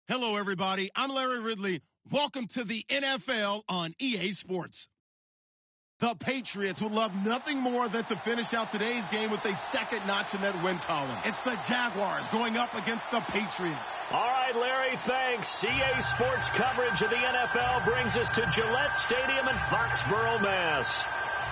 Hello, everybody. I'm Larry Ridley. Welcome to the NFL on EA Sports. The Patriots would love nothing more than to finish out today's game with a second notch in that win column. It's the Jaguars going up against the Patriots. All right, Larry, thanks. EA Sports coverage of the NFL brings us to Gillette Stadium in Foxborough, Mass.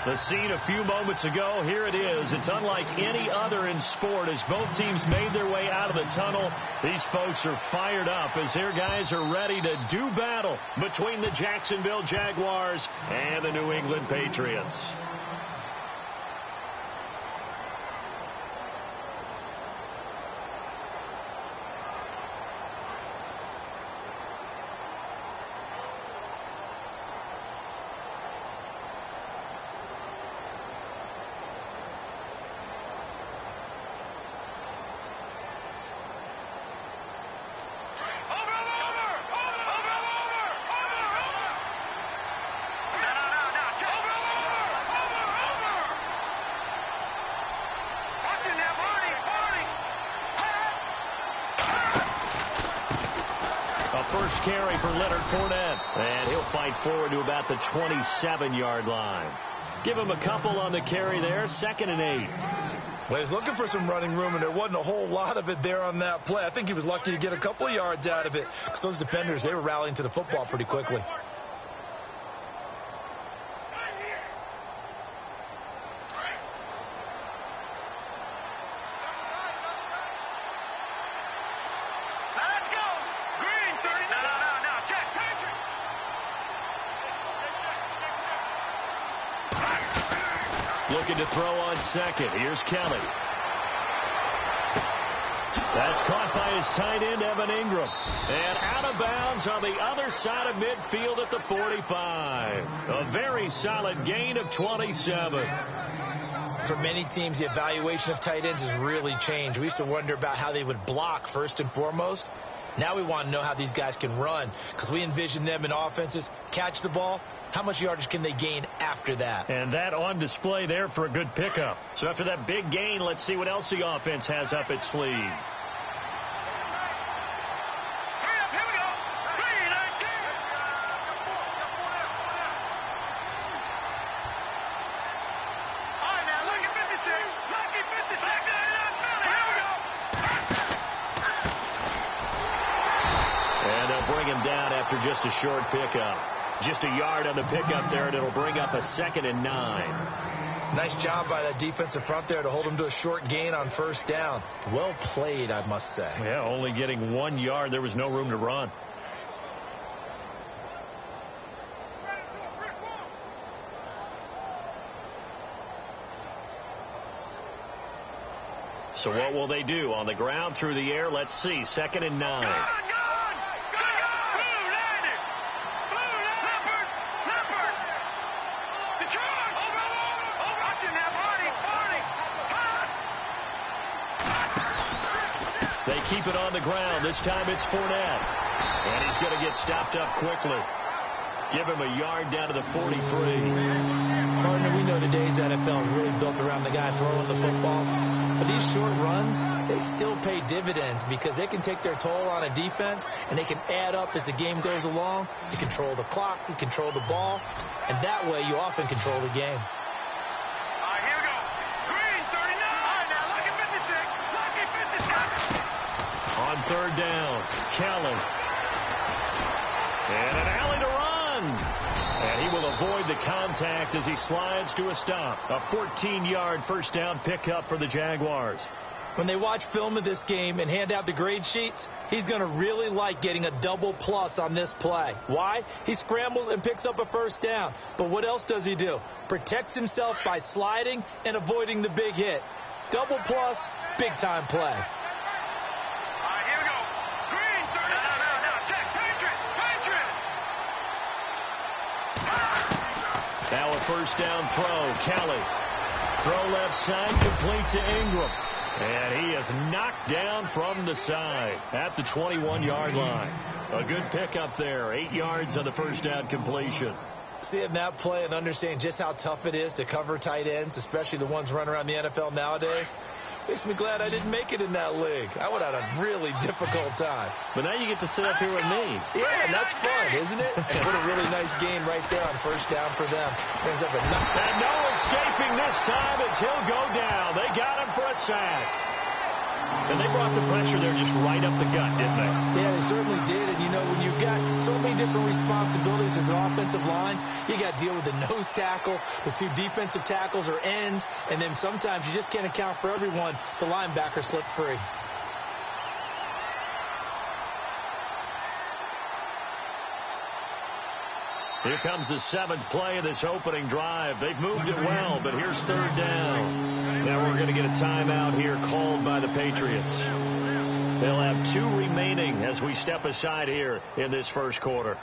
The scene a few moments ago, here it is. It's unlike any other in sport as both teams made their way out of the tunnel. These folks are fired up as their guys are ready to do battle between the Jacksonville Jaguars and the New England Patriots. First carry for Leonard Fournette, and he'll fight forward to about the 27-yard line. Give him a couple on the carry there, 2nd and 8. Well, he's looking for some running room, and there wasn't a whole lot of it there on that play. I think he was lucky to get a couple of yards out of it because those defenders, they were rallying to the football pretty quickly. Looking to throw on second. Here's Kelly. That's caught by his tight end, Evan Ingram. And out of bounds on the other side of midfield at the 45. A very solid gain of 27. For many teams, the evaluation of tight ends has really changed. We used to wonder about how they would block first and foremost. Now we want to know how these guys can run because we envision them in offenses, catch the ball. How much yardage can they gain after that? And that on display there for a good pickup. So after that big gain, let's see what else the offense has up its sleeve. And they'll bring him down after just a short pickup. Just a yard on the pickup there, and it'll bring up a 2nd and 9. Nice job by that defensive front there to hold him to a short gain on first down. Well played, I must say. Yeah, only getting 1 yard. There was no room to run. So what will they do? On the ground, through the air, let's see. 2nd and 9. They keep it on the ground. This time it's Fournette. And he's going to get stopped up quickly. Give him a yard down to the 43. Partner, we know today's NFL is really built around the guy throwing the football. But these short runs, they still pay dividends because they can take their toll on a defense and they can add up as the game goes along. You control the clock, you control the ball, and that way you often control the game. On 3rd down, Kelly. And an alley to run. And he will avoid the contact as he slides to a stop. A 14-yard first down pickup for the Jaguars. When they watch film of this game and hand out the grade sheets, he's going to really like getting a double plus on this play. Why? He scrambles and picks up a first down. But what else does he do? Protects himself by sliding and avoiding the big hit. Double plus, big-time play. Now a first down throw. Kelly. Throw left side, complete to Ingram. And he is knocked down from the side at the 21-yard line. A good pickup there. 8 yards on the first down completion. Seeing that play and understanding just how tough it is to cover tight ends, especially the ones running around the NFL nowadays. Makes me glad I didn't make it in that league. I would have had a really difficult time. But now you get to sit up here with me. Yeah, and that's fun, isn't it? And what a really nice game right there on first down for them. Brings up a and no escaping this time as he'll go down. They got him for a sack. And they brought the pressure there just right up the gut, didn't they? Yeah, they certainly did. And, you know, when you've got so many different responsibilities as an offensive line, you got to deal with the nose tackle, the two defensive tackles or ends, and then sometimes you just can't account for everyone. The linebacker slipped free. Here comes the seventh play of this opening drive. They've moved it well, but here's third down. Now we're going to get a timeout here called by the Patriots. They'll have 2 remaining as we step aside here in this first quarter.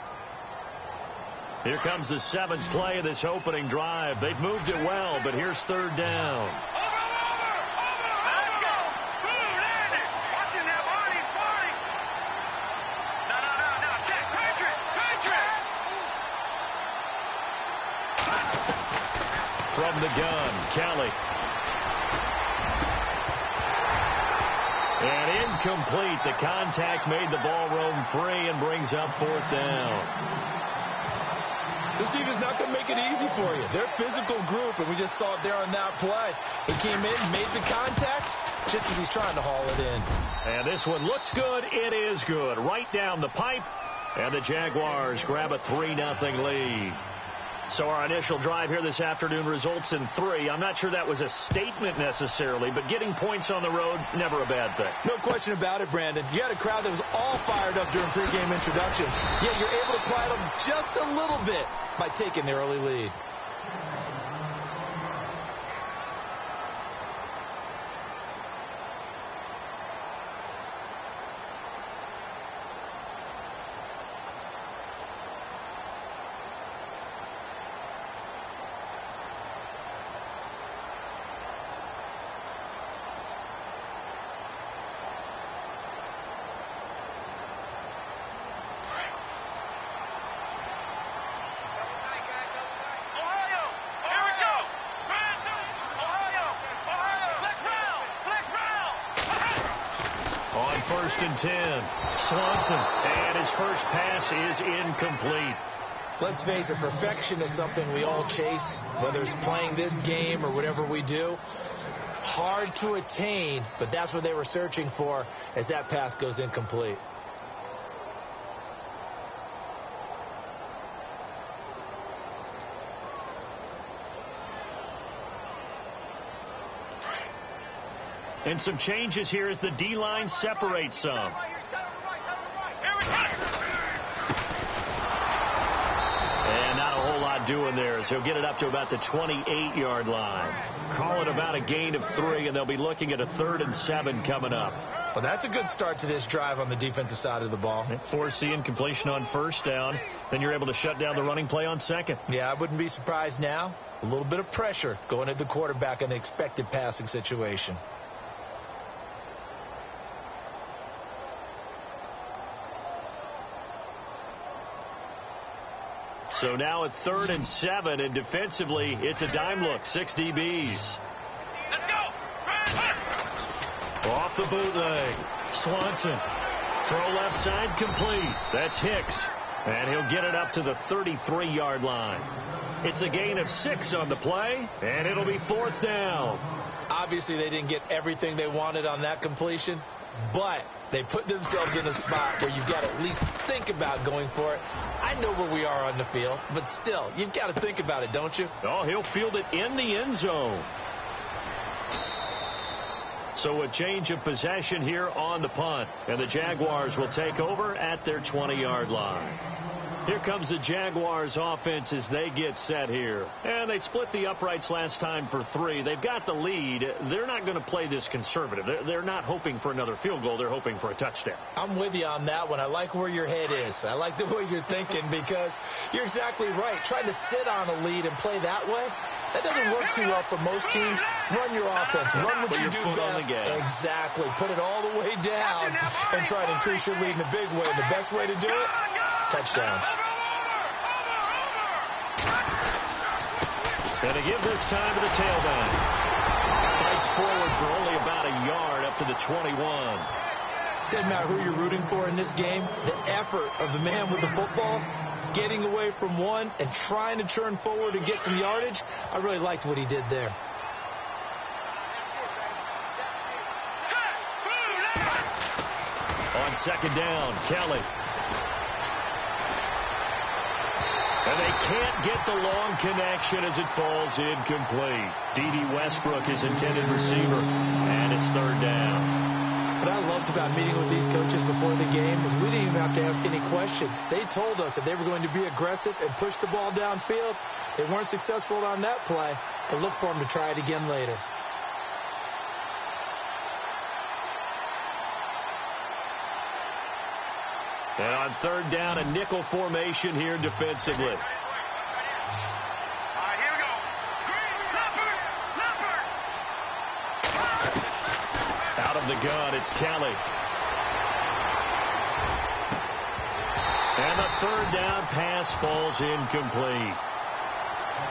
Here comes the seventh play of this opening drive. They've moved it well, but here's third down. From the gun, Kelly. And incomplete. The contact made the ball roam free and brings up fourth down. This defense is not going to make it easy for you. They're a physical group, and we just saw it there on that play. He came in, made the contact, just as he's trying to haul it in. And this one looks good. It is good. Right down the pipe. And the Jaguars grab a 3-0 lead. So our initial drive here this afternoon results in 3. I'm not sure that was a statement necessarily, but getting points on the road, never a bad thing. No question about it, Brandon. You had a crowd that was all fired up during pregame introductions, yet you're able to quiet them just a little bit by taking the early lead. First and 10. Swanson. And his first pass is incomplete. Let's face it, perfection is something we all chase, whether it's playing this game or whatever we do. Hard to attain, but that's what they were searching for as that pass goes incomplete. And some changes here as the D-line separates some. And not a whole lot doing there, so he'll get it up to about the 28-yard line. Call it about a gain of 3, and they'll be looking at a 3rd and 7 coming up. Well, that's a good start to this drive on the defensive side of the ball. Force the incompletion on first down. Then you're able to shut down the running play on second. Yeah, I wouldn't be surprised now. A little bit of pressure going at the quarterback in the expected passing situation. So now at 3rd and 7, and defensively, it's a dime look. 6 DBs. Let's go. Off the bootleg. Swanson. Throw left side complete. That's Hicks. And he'll get it up to the 33-yard line. It's a gain of 6 on the play, and it'll be 4th down. Obviously, they didn't get everything they wanted on that completion, but they put themselves in a spot where you've got to at least think about going for it. I know where we are on the field, but still, you've got to think about it, don't you? Oh, he'll field it in the end zone. So a change of possession here on the punt, and the Jaguars will take over at their 20-yard line. Here comes the Jaguars offense as they get set here. And they split the uprights last time for 3. They've got the lead. They're not going to play this conservative. They're not hoping for another field goal. They're hoping for a touchdown. I'm with you on that one. I like where your head is. I like the way you're thinking because you're exactly right. Trying to sit on a lead and play that way, that doesn't work too well for most teams. Run your offense. Run what you do best. Exactly. Put it all the way down and try to increase your lead in a big way. The best way to do it, touchdowns. And to give this time to the tailback. Fights forward for only about a 21. Doesn't matter who you're rooting for in this game. The effort of the man with the football, getting away from one and trying to turn forward and get some yardage, I really liked what he did there. On second down, Kelly. And they can't get the long connection as it falls incomplete. D.D. Westbrook is intended receiver, and it's third down. What I loved about meeting with these coaches before the game is we didn't even have to ask any questions. They told us that they were going to be aggressive and push the ball downfield. They weren't successful on that play, but look for them to try it again later. And on third down, a nickel formation here defensively. Here we go. Out of the gun, it's Kelly. And the third down pass falls incomplete.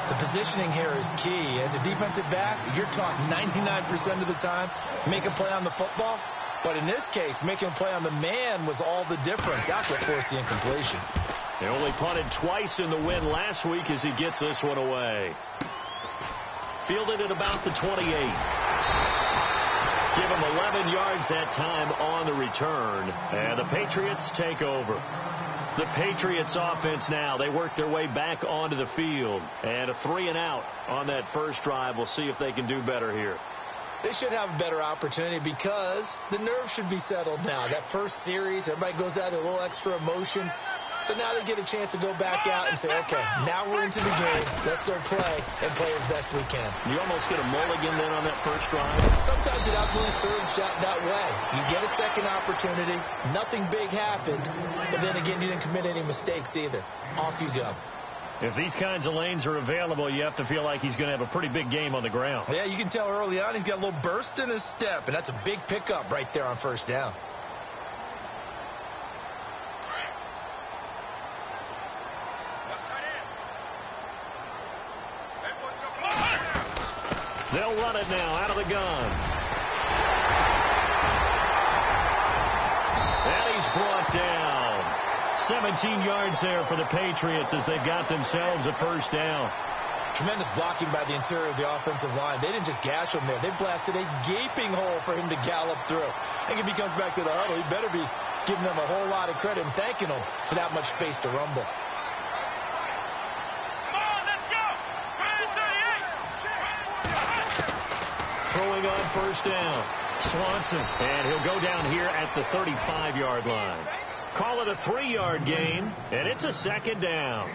The positioning here is key. As a defensive back, you're taught 99% of the time, make a play on the football. But in this case, making a play on the man was all the difference. That's what forced the incompletion. They only punted twice in the win last week as he gets this one away. Fielded at about the 28. Give him 11 yards that time on the return. And the Patriots take over. The Patriots offense now, they work their way back onto the field. And a 3-and-out on that first drive. We'll see if they can do better here. They should have a better opportunity because the nerves should be settled now. That first series, everybody goes out a little extra emotion. So now they get a chance to go back out and say, okay, now we're into the game. Let's go play and play as best we can. You almost get a mulligan then on that first drive. Sometimes it absolutely serves that way. You get a second opportunity. Nothing big happened. But then again, you didn't commit any mistakes either. Off you go. If these kinds of lanes are available, you have to feel like he's going to have a pretty big game on the ground. Yeah, you can tell early on he's got a little burst in his step, and that's a big pickup right there on first down. They'll run it now out of the gun. And he's brought down. 17 yards there for the Patriots as they've got themselves a first down. Tremendous blocking by the interior of the offensive line. They didn't just gash him there. They blasted a gaping hole for him to gallop through. I think if he comes back to the huddle, he better be giving them a whole lot of credit and thanking them for that much space to rumble. Throwing on first down. Swanson. And he'll go down here at the 35-yard line. Call it a 3-yard gain, and it's a second down.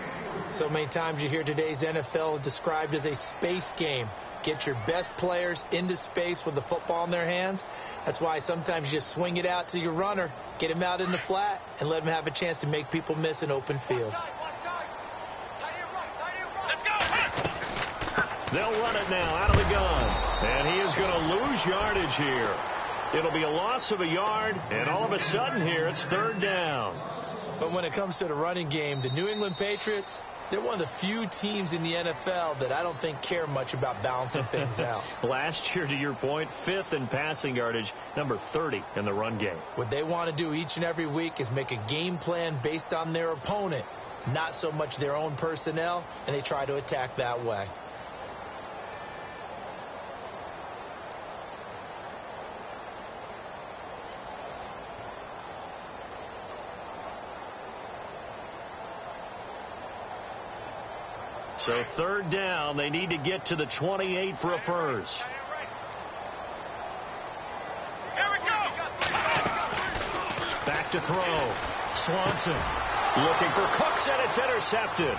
So many times you hear today's NFL described as a space game. Get your best players into space with the football in their hands. That's why sometimes you just swing it out to your runner, get him out in the flat, and let him have a chance to make people miss an open field. They'll run it now out of the gun. And he is going to lose yardage here. It'll be a loss of a yard, and all of a sudden here, it's third down. But when it comes to the running game, the New England Patriots, they're one of the few teams in the NFL that I don't think care much about balancing things out. Last year, to your point, 5th in passing yardage, number 30 in the run game. What they want to do each and every week is make a game plan based on their opponent, not so much their own personnel, and they try to attack that way. So third down, they need to get to the 28 for a first. Back to throw. Swanson looking for Cooks, and it's intercepted.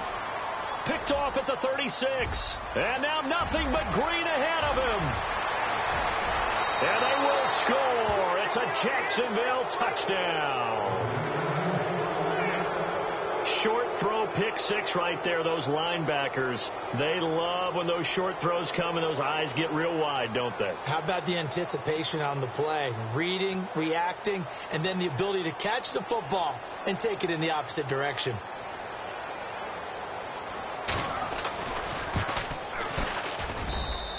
Picked off at the 36. And now nothing but green ahead of him. And they will score. It's a Jacksonville touchdown. Short throw, pick six right there. Those linebackers, they love when those short throws come and those eyes get real wide, don't they? How about the anticipation on the play? Reading, reacting, and then the ability to catch the football and take it in the opposite direction.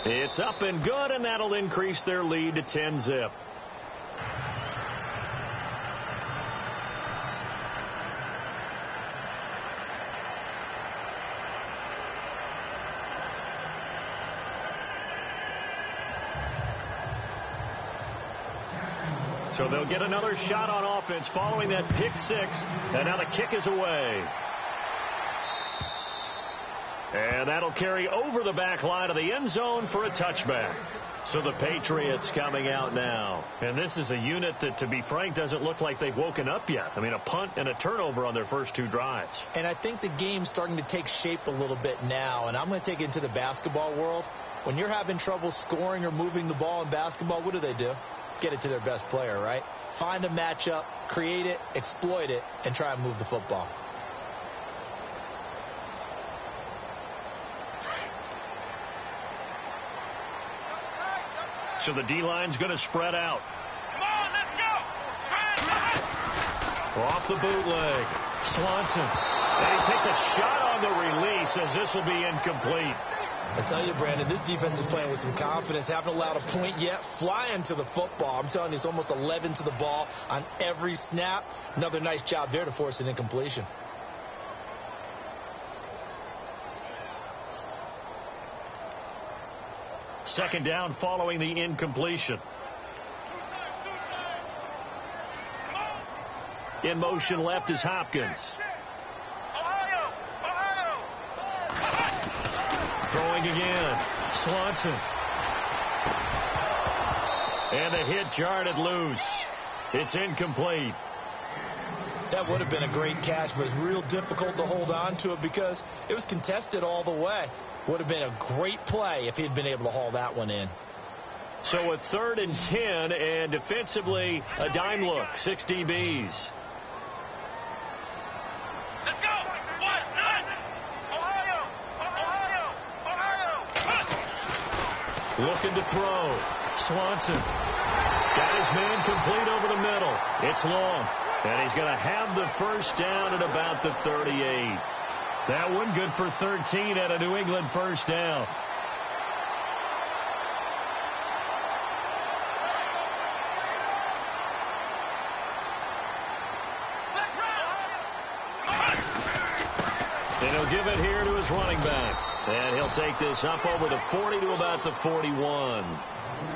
It's up and good, and that'll increase their lead to 10-zip. So they'll get another shot on offense following that pick six. And now the kick is away. And that'll carry over the back line of the end zone for a touchback. So the Patriots coming out now. And this is a unit that, to be frank, doesn't look like they've woken up yet. I mean, a punt and a turnover on their first two drives. And I think the game's starting to take shape a little bit now. And I'm going to take it into the basketball world. When you're having trouble scoring or moving the ball in basketball, what do? Get it to their best player, right? Find a matchup, create it, exploit it, and try and move the football. So the D-line's going to spread out. Come on, let's go. Off the bootleg. Swanson. And he takes a shot on the release as this will be incomplete. I tell you, Brandon, this defense is playing with some confidence. Haven't allowed a point yet. Flying to the football. I'm telling you, it's almost 11 to the ball on every snap. Another nice job there to force an incompletion. Second down following the incompletion. In motion left is Hopkins. Throwing again. Swanson. And the hit jarred it loose. It's incomplete. That would have been a great catch, but it's real difficult to hold on to it because it was contested all the way. Would have been a great play if he had been able to haul that one in. So a 3rd and 10, and defensively a dime look. 6 DBs. Let's go. 1-9. Ohio. Looking to throw. Swanson. Got his man complete over the middle. It's long. And he's going to have the first down at about the 38. That one good for 13 at a New England first down. And he'll give it here to his running back. And he'll take this up over the 40 to about the 41.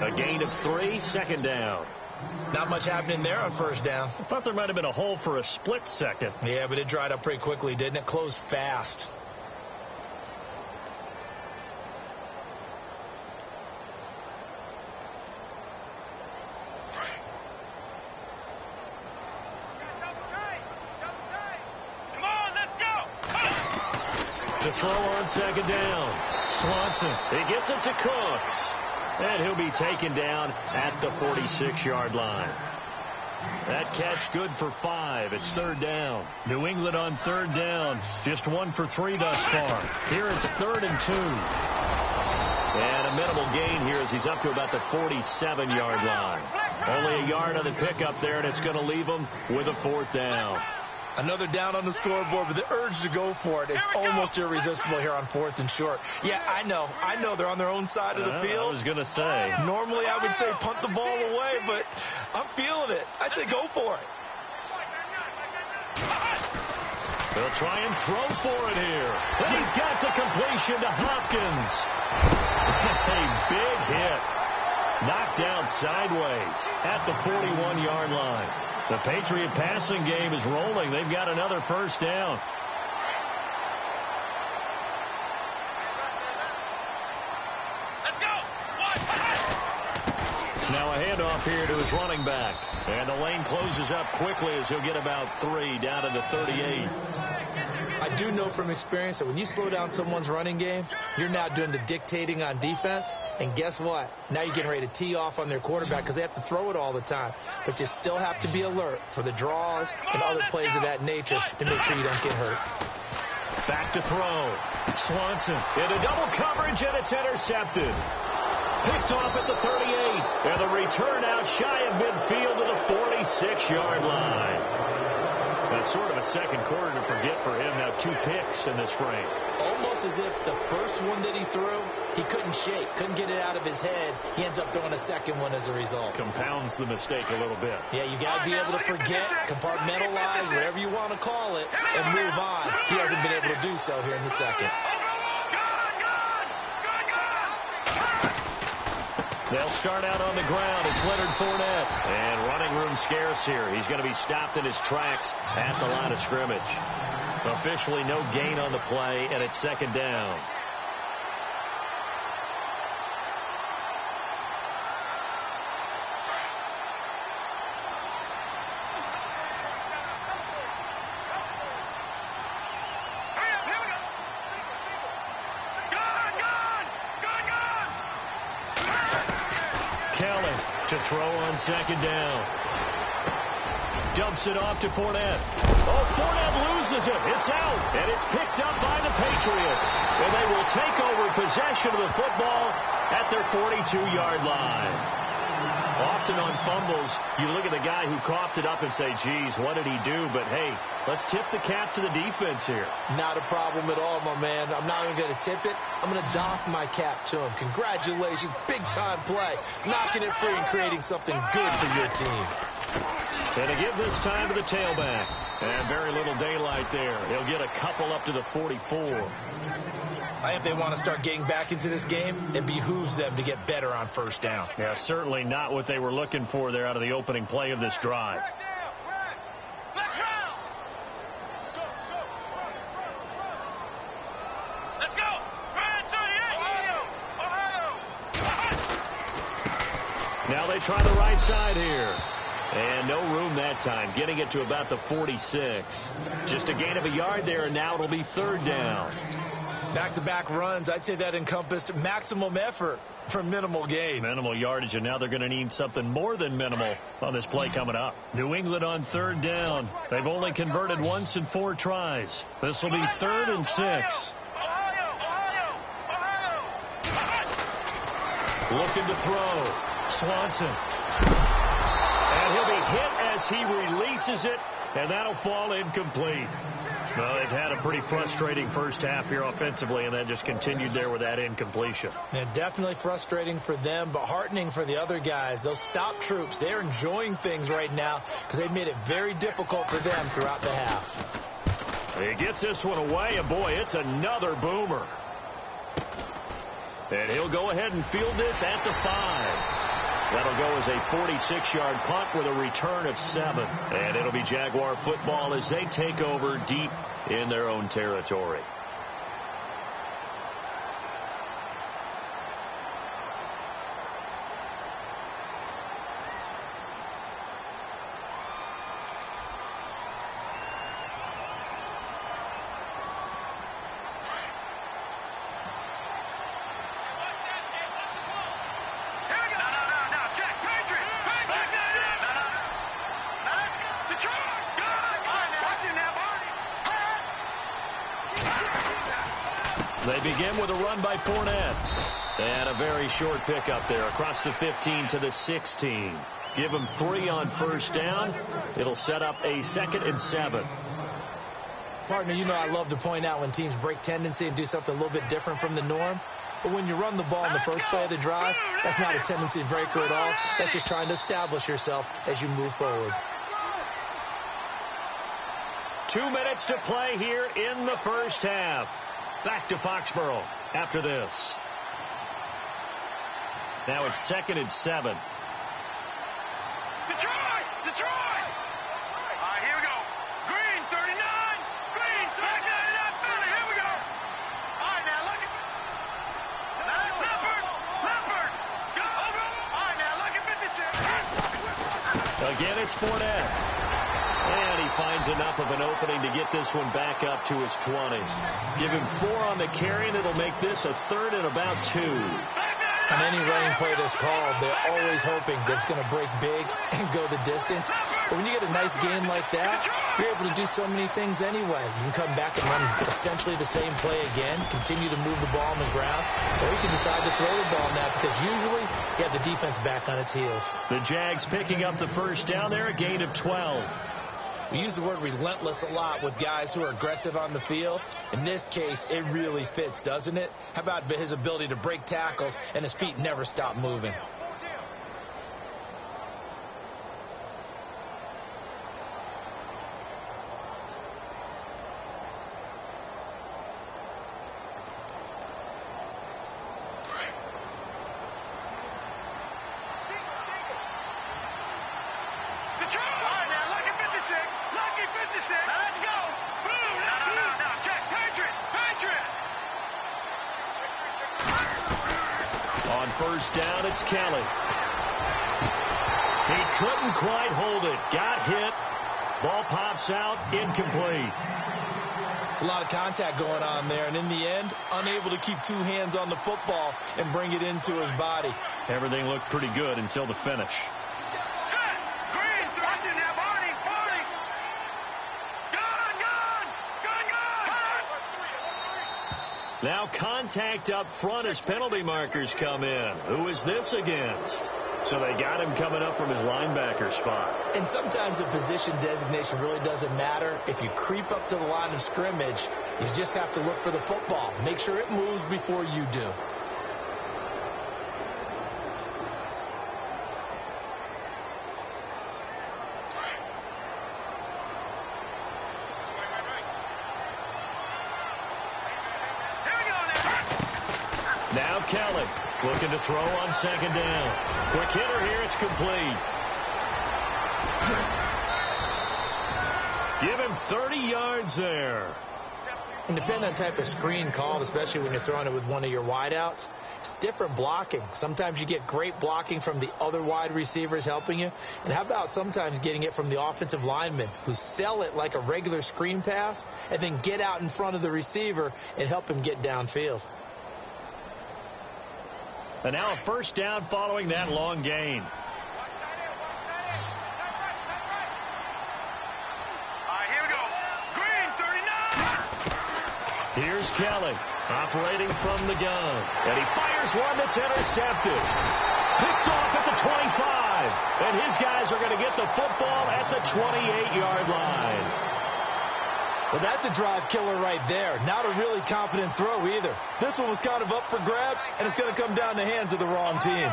A gain of 3, second down. Not much happening there on first down. I thought there might have been a hole for a split second. Yeah, but it dried up pretty quickly, didn't it? Closed fast. Come on, let's go. To throw on second down. Swanson. He gets it to Cooks. And he'll be taken down at the 46-yard line. That catch good for 5. It's 3rd down. New England on 3rd down. Just 1 for 3 thus far. Here it's 3rd and 2. And a minimal gain here as he's up to about the 47-yard line. Only a yard on the pickup there, and it's going to leave him with a 4th down. Another down on the scoreboard, but the urge to go for it is almost irresistible here on 4th and short. Yeah, I know they're on their own side of the field. I was going to say. Normally I would say punt the ball away, but I'm feeling it. I say go for it. They'll try and throw for it here. And he's got the completion to Hopkins. A big hit. Knocked down sideways at the 41-yard line. The Patriot passing game is rolling. They've got another first down. Let's go. Now a handoff here to his running back. And the lane closes up quickly as he'll get about 3 down to the 38. I do know from experience that when you slow down someone's running game, you're now doing the dictating on defense. And guess what? Now you're getting ready to tee off on their quarterback because they have to throw it all the time. But you still have to be alert for the draws and other plays of that nature to make sure you don't get hurt. Back to throw. Swanson into double coverage, and it's intercepted. Picked off at the 38. And the return out shy of midfield to the 46-yard line. That's sort of a second quarter to forget for him. Now 2 picks in this frame. Almost as if the first one that he threw, he couldn't shake, couldn't get it out of his head. He ends up throwing a second one as a result. Compounds the mistake a little bit. Yeah, you got to be able to forget, compartmentalize, whatever you want to call it, and move on. He hasn't been able to do so here in the second. They'll start out on the ground. It's Leonard Fournette. And running room scarce here. He's going to be stopped in his tracks at the line of scrimmage. Officially no gain on the play, and it's second down. To throw on second down. Dumps it off to Fournette. Oh, Fournette loses it. It's out. And it's picked up by the Patriots. And they will take over possession of the football at their 42-yard line. Often on fumbles, you look at the guy who coughed it up and say, geez, what did he do? But, hey, let's tip the cap to the defense here. Not a problem at all, my man. I'm not even going to tip it. I'm going to doff my cap to him. Congratulations. Big-time play. Knocking it free and creating something good for your team. And to give this time to the tailback. And very little daylight there. He'll get a couple up to the 44. If they want to start getting back into this game, it behooves them to get better on first down. Yeah, certainly not what they were looking for there out of the opening play of this drive. Let's go! Now they try the right side here. And no room that time, getting it to about the 46. Just a gain of a yard there, and now it'll be third down. Back-to-back runs, I'd say that encompassed maximum effort for minimal gain. Minimal yardage, and now they're going to need something more than minimal on this play coming up. New England on third down. They've only converted once in 4 tries. This will be 3rd and 6. Looking to throw. Swanson. And he'll be hit as he releases it, and that'll fall incomplete. Well, they've had a pretty frustrating first half here offensively, and that just continued there with that incompletion. And definitely frustrating for them, but heartening for the other guys. Those stop troops, they're enjoying things right now because they've made it very difficult for them throughout the half. He gets this one away, and boy, it's another boomer. And he'll go ahead and field this at the 5. That'll go as a 46-yard punt with a return of 7. And it'll be Jaguar football as they take over deep in their own territory. They begin with a run by Fournette. And a very short pickup there across the 15 to the 16. Give him 3 on first down. It'll set up a 2nd and 7. Partner, you know I love to point out when teams break tendency and do something a little bit different from the norm. But when you run the ball in the first play of the drive, that's not a tendency breaker at all. That's just trying to establish yourself as you move forward. 2 minutes to play here in the first half. Back to Foxborough after this. Now it's 2nd and 7. Detroit! Detroit! All right, here we go. Green, 39. Green, 39. Philly, here we go. All right, now look at now Leopard. Leopard. Go. All right, now look at 56. Again, it's Fournette. And he finds enough of an opening to get this one back up to his 20. Give him 4 on the carry, and it'll make this a 3rd and about 2. On any running play that's called, they're always hoping that it's going to break big and go the distance. But when you get a nice gain like that, you're able to do so many things anyway. You can come back and run essentially the same play again, continue to move the ball on the ground, or you can decide to throw the ball now because usually you have the defense back on its heels. The Jags picking up the first down there, a gain of 12. We use the word relentless a lot with guys who are aggressive on the field. In this case, it really fits, doesn't it? How about his ability to break tackles and his feet never stop moving? first down, it's Kelly. He couldn't quite hold it. Got hit. Ball pops out, incomplete. It's a lot of contact going on there, and in the end, unable to keep two hands on the football and bring it into his body. Everything looked pretty good until the finish. Now contact up front as penalty markers come in. Who is this against? So they got him coming up from his linebacker spot. And sometimes the position designation really doesn't matter. If you creep up to the line of scrimmage, you just have to look for the football. Make sure it moves before you do. Now Kelly looking to throw on second down. Quick hitter here, it's complete. Give him 30 yards there. And depending on the type of screen called, especially when you're throwing it with one of your wideouts, it's different blocking. Sometimes you get great blocking from the other wide receivers helping you. And how about sometimes getting it from the offensive linemen who sell it like a regular screen pass and then get out in front of the receiver and help him get downfield. And now a first down following that long gain. Here we go. Green, 39. Here's Kelly operating from the gun. And he fires one that's intercepted. Picked off at the 25. And his guys are going to get the football at the 28-yard line. Well, that's a drive killer right there. Not a really confident throw either. This one was kind of up for grabs, and it's going to come down the hands of the wrong team.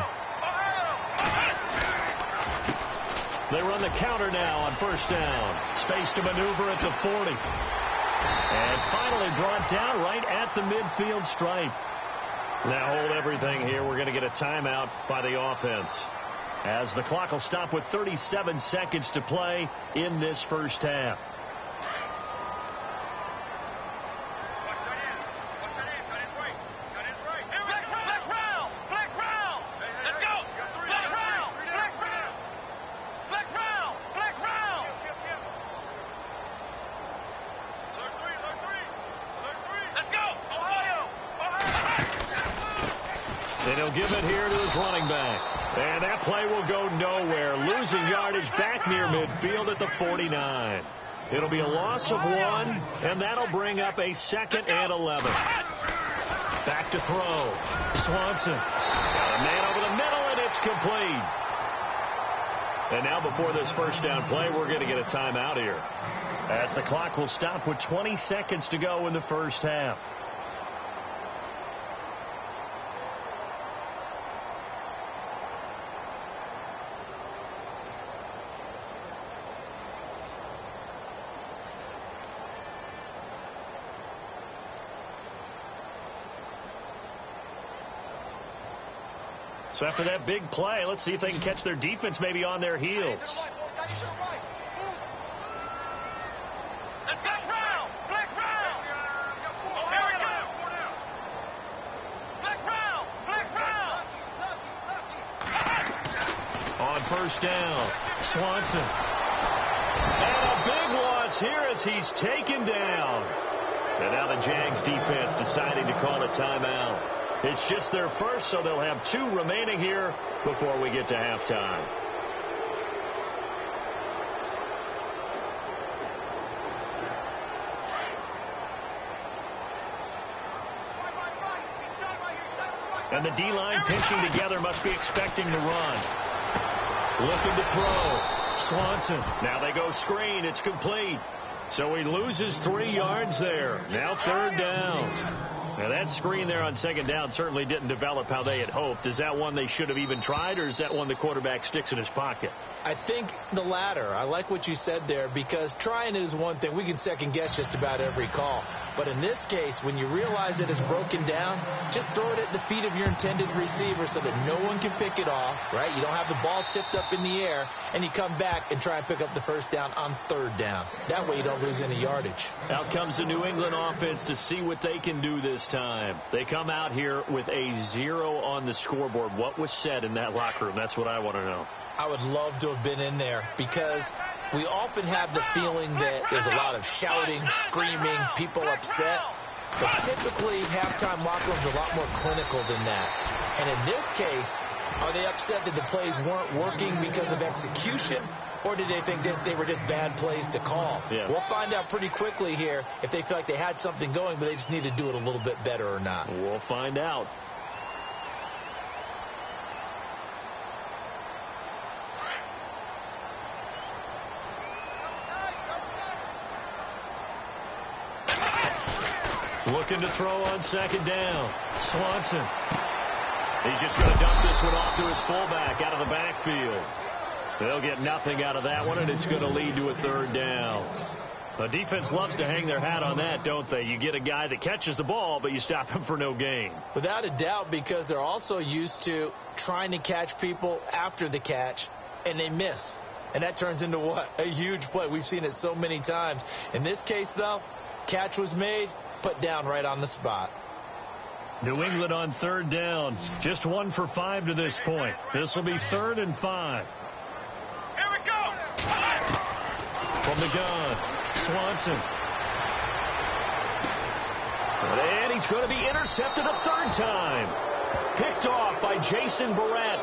They run the counter now on first down. Space to maneuver at the 40. And finally brought down right at the midfield stripe. Now hold everything here. We're going to get a timeout by the offense, as the clock will stop with 37 seconds to play in this first half. And he'll give it here to his running back. And that play will go nowhere. Losing yardage back near midfield at the 49. It'll be a loss of 1, and that'll bring up a 2nd and 11. Back to throw. Swanson. Got a man over the middle, and it's complete. And now before this first down play, we're going to get a timeout here, as the clock will stop with 20 seconds to go in the first half. So after that big play, let's see if they can catch their defense maybe on their heels. Let's go, round! Flex round! Here we go! Flex round! Flex round! On first down, Swanson. And a big loss here as he's taken down. And now the Jags defense deciding to call a timeout. It's just their first, so they'll have 2 remaining here before we get to halftime. And the D-line pinching together, must be expecting to run. Looking to throw. Swanson. Now they go screen. It's complete. So he loses 3 yards there. Now 3rd down. Now that screen there on 2nd down certainly didn't develop how they had hoped. Is that one they should have even tried, or is that one the quarterback sticks in his pocket? I think the latter. I like what you said there, because trying it is one thing. We can second guess just about every call. But in this case, when you realize it is broken down, just throw it at the feet of your intended receiver so that no one can pick it off, right? You don't have the ball tipped up in the air, and you come back and try and pick up the first down on 3rd down. That way you don't lose any yardage. Out comes the New England offense to see what they can do this this time. They come out here with a 0 on the scoreboard. What was said in that locker room? That's what I want to know. I would love to have been in there because we often have the feeling that there's a lot of shouting, screaming, people upset. But typically, halftime locker rooms are a lot more clinical than that. And in this case, are they upset that the plays weren't working because of execution, or did they think they were just bad plays to call? Yeah. We'll find out pretty quickly here if they feel like they had something going, but they just need to do it a little bit better or not. We'll find out. Looking to throw on second down. Swanson. He's just going to dump this one off to his fullback out of the backfield. They'll get nothing out of that one, and it's going to lead to a third down. The defense loves to hang their hat on that, don't they? You get a guy that catches the ball, but you stop him for no gain. Without a doubt, because they're also used to trying to catch people after the catch, and they miss. And that turns into what? A huge play. We've seen it so many times. In this case, though, catch was made, put down right on the spot. New England on third down. Just 1 for 5 to this point. This will be 3rd and 5. Here we go. From the gun, Swanson. And he's going to be intercepted a third time. Picked off by Jason Barrett.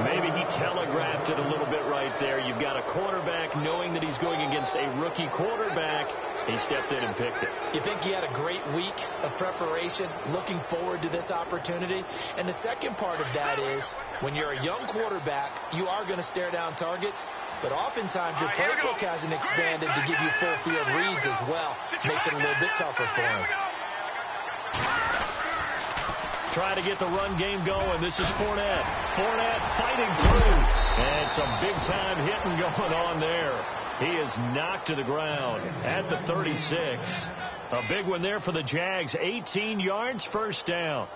Maybe he telegraphed it a little bit right there. You've got a quarterback knowing that he's going against a rookie quarterback. He stepped in and picked it. You think he had a great week of preparation, looking forward to this opportunity? And the second part of that is, when you're a young quarterback, you are going to stare down targets, but oftentimes your playbook hasn't expanded to give you full field reads as well. Makes it a little bit tougher for him. Try to get the run game going. This is Fournette. Fournette fighting through. And some big-time hitting going on there. He is knocked to the ground at the 36. A big one there for the Jags. 18 yards, first down.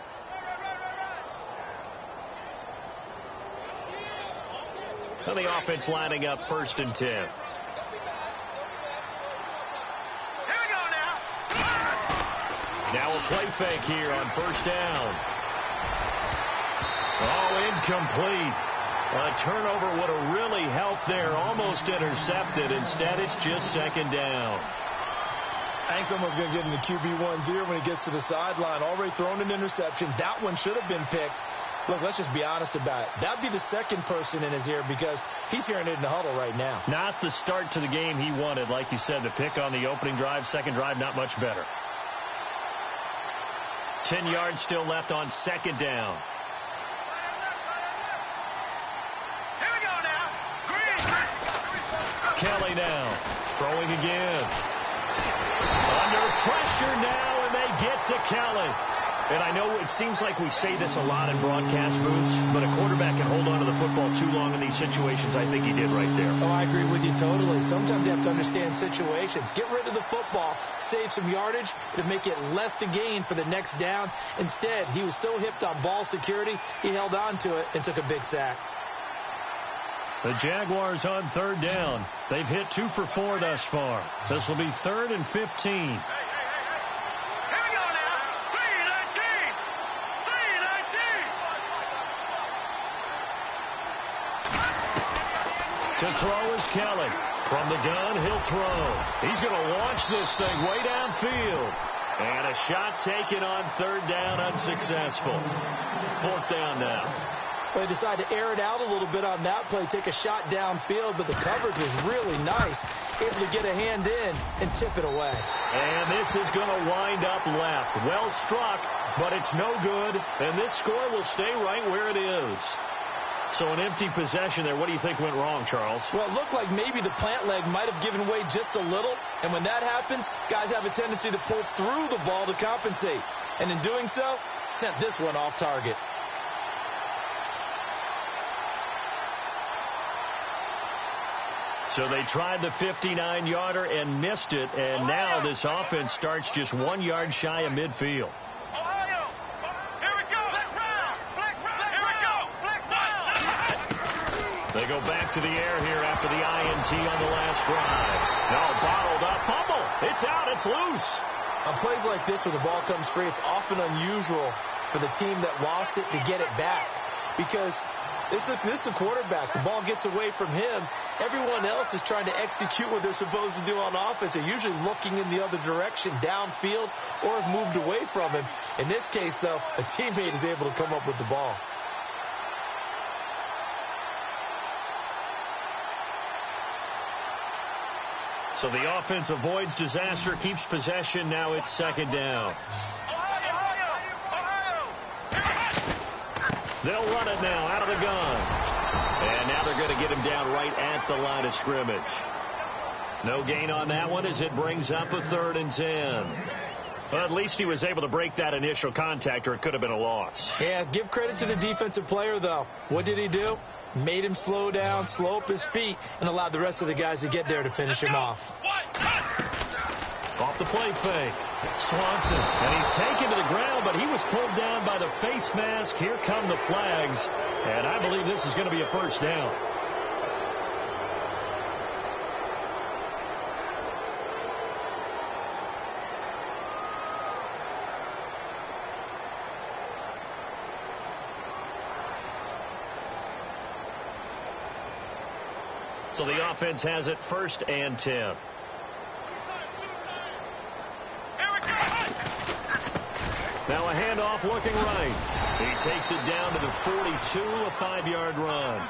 And the offense lining up 1st and 10. Here we go now. Now a play fake here on 1st down. Oh, incomplete. A turnover would have really helped there. Almost intercepted. Instead, it's just 2nd down. I think someone's going to get in the QB 1-0 when he gets to the sideline. Already thrown an interception. That one should have been picked. Look, let's just be honest about it. That'd be the second person in his ear because he's hearing it in the huddle right now. Not the start to the game he wanted. Like you said, the pick on the opening drive, second drive, not much better. 10 yards still left on 2nd down. Here we go now. Green. Kelly now throwing again. Under pressure now, and they get to Kelly. And I know it seems like we say this a lot in broadcast booths, but a quarterback can hold on to the football too long in these situations. I think he did right there. Oh, I agree with you totally. Sometimes you have to understand situations. Get rid of the football, save some yardage to make it less to gain for the next down. Instead, he was so hipped on ball security, he held on to it and took a big sack. The Jaguars on 3rd down. They've hit 2 for 4 thus far. This will be 3rd and 15. To throw is Kelly. From the gun, he'll throw. He's going to launch this thing way downfield. And a shot taken on 3rd down, unsuccessful. 4th down now. Well, they decided to air it out a little bit on that play, take a shot downfield, but the coverage was really nice. Able to get a hand in and tip it away. And this is going to wind up left. Well struck, but it's no good. And this score will stay right where it is. So an empty possession there. What do you think went wrong, Charles? Well, it looked like maybe the plant leg might have given way just a little. And when that happens, guys have a tendency to pull through the ball to compensate. And in doing so, sent this one off target. So they tried the 59-yarder and missed it. And now this offense starts just 1 yard shy of midfield. They go back to the air here after the INT on the last drive. No, bottled up. Fumble. It's out. It's loose. On plays like this where the ball comes free, it's often unusual for the team that lost it to get it back. Because this is the quarterback. The ball gets away from him. Everyone else is trying to execute what they're supposed to do on offense. They're usually looking in the other direction, downfield, or have moved away from him. In this case, though, a teammate is able to come up with the ball. So the offense avoids disaster, keeps possession. Now it's second down. They'll run it now out of the gun. And now they're going to get him down right at the line of scrimmage. No gain on that one as it brings up a 3rd and 10. Well, at least he was able to break that initial contact, or it could have been a loss. Yeah, give credit to the defensive player, though. What did he do? Made him slow down, slow up his feet, and allowed the rest of the guys to get there to finish him off. Off the play fake. Swanson. And he's taken to the ground, but he was pulled down by the face mask. Here come the flags. And I believe this is going to be a first down. So the offense has it 1st and 10. Now a handoff looking right. He takes it down to the 42, a 5-yard run.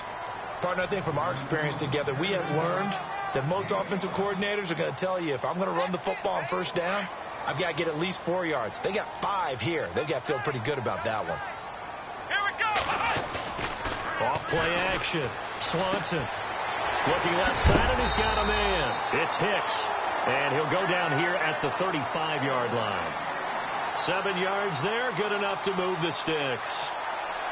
Partner, I think from our experience together, we have learned that most offensive coordinators are going to tell you, if I'm going to run the football on 1st down, I've got to get at least 4 yards. They got 5 here. They've got to feel pretty good about that one. Here we go. Off play action. Swanson looking left side, and he's got a man. It's Hicks, and he'll go down here at the 35-yard line. 7 yards there, good enough to move the sticks.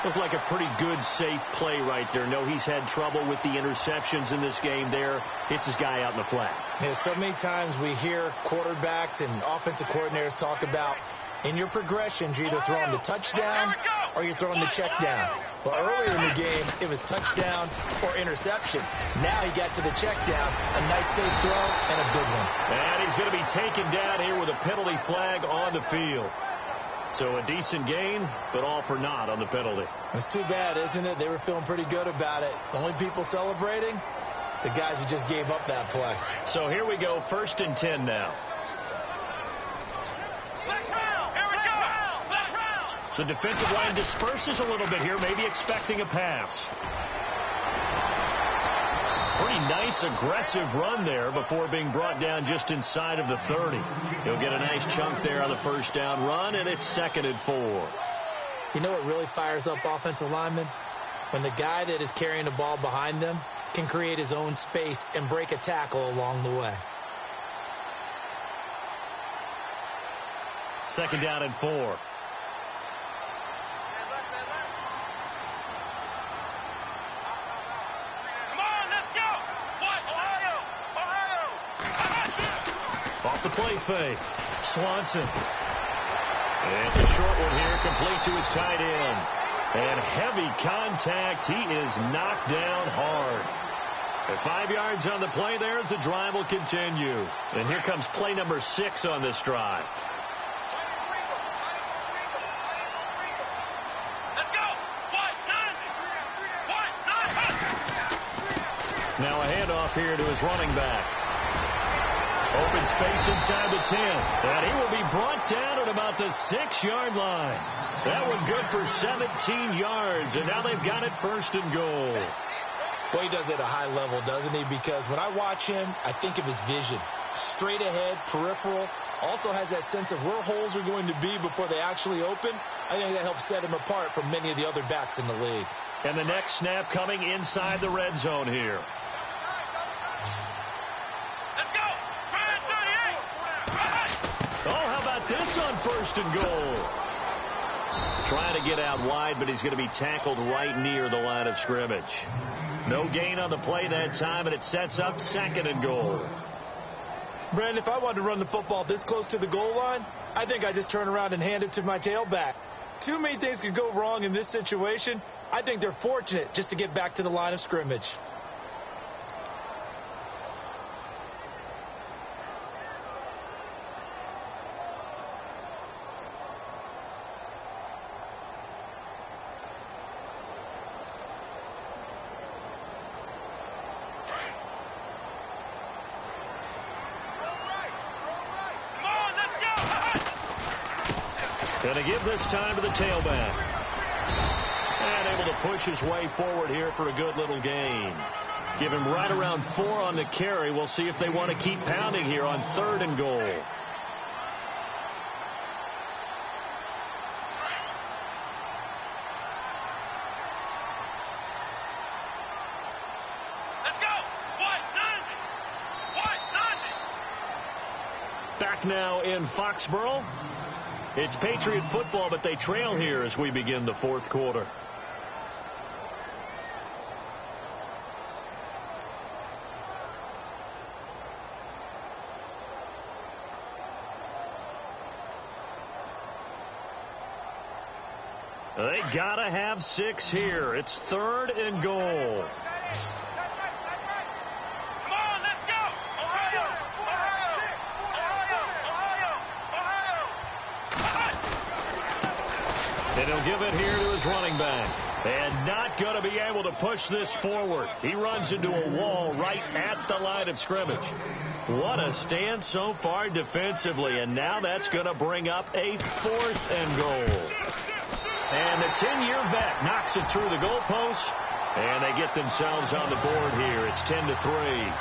Looked like a pretty good, safe play right there. No, he's had trouble with the interceptions in this game there. Hits his guy out in the flat. Yeah, so many times we hear quarterbacks and offensive coordinators talk about, in your progressions, you're either throwing the touchdown or you're throwing the check down. But earlier in the game, it was touchdown or interception. Now he got to the check down, a nice safe throw, and a good one. And he's going to be taken down here with a penalty flag on the field. So a decent gain, but all for naught on the penalty. It's too bad, isn't it? They were feeling pretty good about it. The only people celebrating, the guys who just gave up that play. So here we go, 1st and 10 now. The defensive line disperses a little bit here, maybe expecting a pass. Pretty nice, aggressive run there before being brought down just inside of the 30. He'll get a nice chunk there on the 1st down run, and it's 2nd and 4. You know what really fires up offensive linemen? When the guy that is carrying the ball behind them can create his own space and break a tackle along the way. 2nd down and 4. Off the play fake. Swanson. And it's a short one here, complete to his tight end. And heavy contact. He is knocked down hard. At 5 yards on the play there as the drive will continue. And here comes play number 6 on this drive. Now a handoff here to his running back. Open space inside the 10. And he will be brought down at about the 6-yard line. That one good for 17 yards. And now they've got it 1st and goal. Boy, he does it at a high level, doesn't he? Because when I watch him, I think of his vision. Straight ahead, peripheral. Also has that sense of where holes are going to be before they actually open. I think that helps set him apart from many of the other backs in the league. And the next snap coming inside the red zone here. Oh, how about this on 1st and goal? Trying to get out wide, but he's going to be tackled right near the line of scrimmage. No gain on the play that time, and it sets up 2nd and goal. Brandon, if I wanted to run the football this close to the goal line, I think I just turn around and hand it to my tailback. Too many things could go wrong in this situation. I think they're fortunate just to get back to the line of scrimmage. Going to give this time to the tailback. And able to push his way forward here for a good little gain. Give him right around 4 on the carry. We'll see if they want to keep pounding here on 3rd and goal. Let's go. Back now in Foxborough. It's Patriot football, but they trail here as we begin the 4th quarter. They gotta have 6 here. It's 3rd and goal. Come on, let's go. Ohio. And he'll give it here to his running back. And not going to be able to push this forward. He runs into a wall right at the line of scrimmage. What a stand so far defensively. And now that's going to bring up a 4th and goal. And the 10-year vet knocks it through the goalpost. And they get themselves on the board here. It's 10-3.